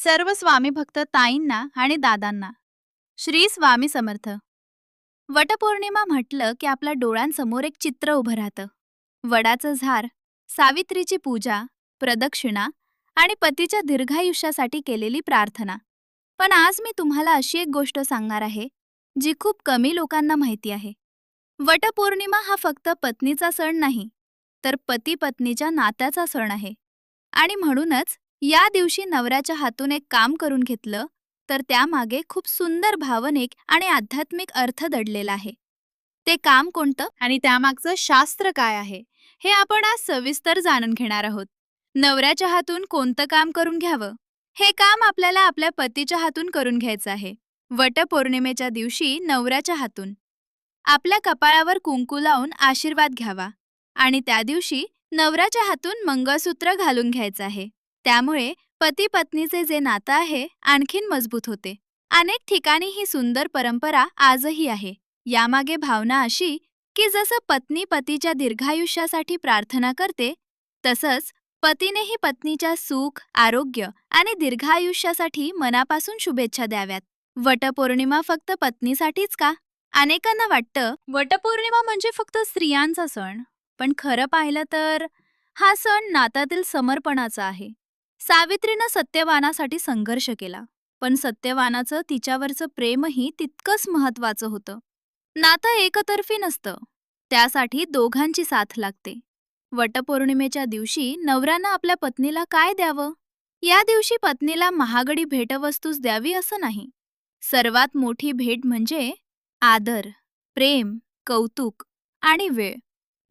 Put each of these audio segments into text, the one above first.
सर्व स्वामी भक्त ताईंना आणि दादांना श्री स्वामी समर्थ. वटपौर्णिमा म्हटलं की आपल्या डोळ्यांसमोर एक चित्र उभं राहतं. वडाचं झाड, सावित्रीची पूजा, प्रदक्षिणा आणि पतीच्या दीर्घायुष्यासाठी केलेली प्रार्थना. पण आज मी तुम्हाला अशी एक गोष्ट सांगणार आहे जी खूप कमी लोकांना माहिती आहे. वटपौर्णिमा हा फक्त पत्नीचा सण नाही, तर पती पत्नीच्या नात्याचा सण आहे. आणि म्हणूनच या दिवशी नवऱ्याच्या हातून एक काम करून घेतलं तर त्यामागे खूप सुंदर भावनिक आणि आध्यात्मिक अर्थ दडलेला आहे. ते काम कोणतं आणि त्यामागचं शास्त्र काय आहे हे आपण आज सविस्तर जाणून घेणार आहोत. नवऱ्याच्या हातून कोणतं काम करून घ्यावं? हे काम आपल्याला आपल्या पतीच्या हातून करून घ्यायचं आहे. वटपौर्णिमेच्या दिवशी नवऱ्याच्या हातून आपल्या कपाळावर कुंकू लावून आशीर्वाद घ्यावा आणि त्या दिवशी नवऱ्याच्या हातून मंगळसूत्र घालून घ्यायचं आहे. त्यामुळे पती पत्नीचे जे नातं आहे आणखीन मजबूत होते. अनेक ठिकाणी ही सुंदर परंपरा आजही आहे. यामागे भावना अशी की जसं पत्नी पतीच्या दीर्घायुष्यासाठी प्रार्थना करते, तसंच पतीनेही पत्नीच्या सुख, आरोग्य आणि दीर्घायुष्यासाठी मनापासून शुभेच्छा द्याव्यात. वटपौर्णिमा फक्त पत्नीसाठीच का? अनेकांना वाटतं वटपौर्णिमा म्हणजे फक्त स्त्रियांचा सण, पण खरं पाहिलं तर हा सण नात्यातील समर्पणाचा आहे. सावित्रीनं सत्यवानासाठी संघर्ष केला, पण सत्यवानाचं तिच्यावरचं प्रेमही तितकंच महत्वाचं होतं. नातं एकतर्फी नसतं, त्यासाठी दोघांची साथ लागते. वटपौर्णिमेच्या दिवशी नवऱ्यानं आपल्या पत्नीला काय द्यावं? या दिवशी पत्नीला महागडी भेटवस्तूच द्यावी असं नाही. सर्वात मोठी भेट म्हणजे आदर, प्रेम, कौतुक आणि वेळ.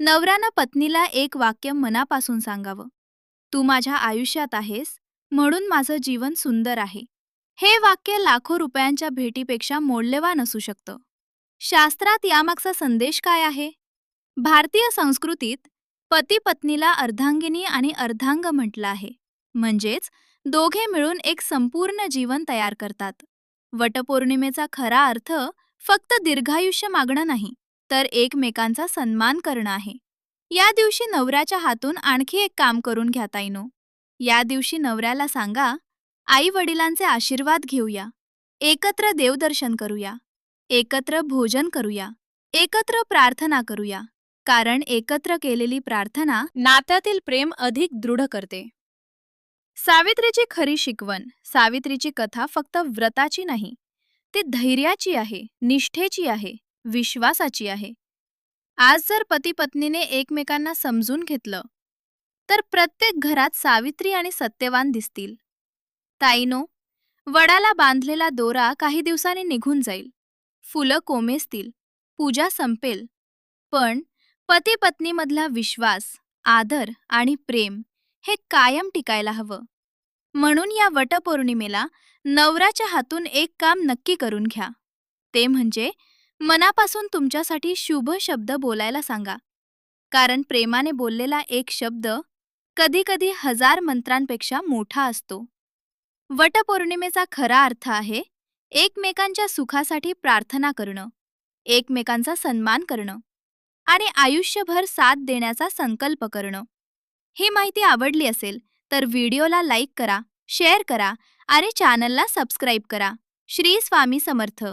नवऱ्यानं पत्नीला एक वाक्य मनापासून सांगावं, तू माझ्या आयुष्यात आहेस म्हणून माझं जीवन सुंदर आहे. हे वाक्य लाखो रुपयांच्या भेटीपेक्षा मौल्यवान असू शकतं. शास्त्रात यामागचा संदेश काय आहे? भारतीय संस्कृतीत पती पत्नीला अर्धांगिनी आणि अर्धांग म्हटलं आहे. म्हणजेच दोघे मिळून एक संपूर्ण जीवन तयार करतात. वटपौर्णिमेचा खरा अर्थ फक्त दीर्घायुष्य मागणं नाही, तर एकमेकांचा सन्मान करणं आहे. या दिवशी नवऱ्याच्या हातून आणखी एक काम करून घ्या ताईनो. या दिवशी नवऱ्याला सांगा, आई वडिलांचे आशीर्वाद घेऊया, एकत्र देवदर्शन करूया, एकत्र भोजन करूया, एकत्र प्रार्थना करूया. कारण एकत्र केलेली प्रार्थना नात्यातील प्रेम अधिक दृढ करते. सावित्रीची खरी शिकवण. सावित्रीची कथा फक्त व्रताची नाही, ती धैर्याची आहे, निष्ठेची आहे, विश्वासाची आहे. आज जर पती पत्नीने एकमेकांना समजून घेतलं तर प्रत्येक घरात सावित्री आणि सत्यवान दिसतील. ताईनो, वडाला बांधलेला दोरा काही दिवसांनी निघून जाईल, फुलं कोमेजतील, पूजा संपेल, पण पती पत्नीमधला विश्वास, आदर आणि प्रेम हे कायम टिकायला हवं. म्हणून या वटपौर्णिमेला नवऱ्याच्या हातून एक काम नक्की करून घ्या. ते म्हणजे मनापासून तुमच्यासाठी शुभ शब्द बोलायला सांगा. कारण प्रेमाने बोललेला एक शब्द कधीकधी 1000 मंत्रांपेक्षा मोठा असतो. वटपौर्णिमेचा खरा अर्थ आहे एकमेकांच्या सुखासाठी प्रार्थना करणं, एकमेकांचा सन्मान करणं आणि आयुष्यभर साथ देण्याचा संकल्प करणं. ही माहिती आवडली असेल तर व्हिडिओला लाईक करा, शेअर करा आणि चॅनलला सबस्क्राईब करा. श्री स्वामी समर्थ.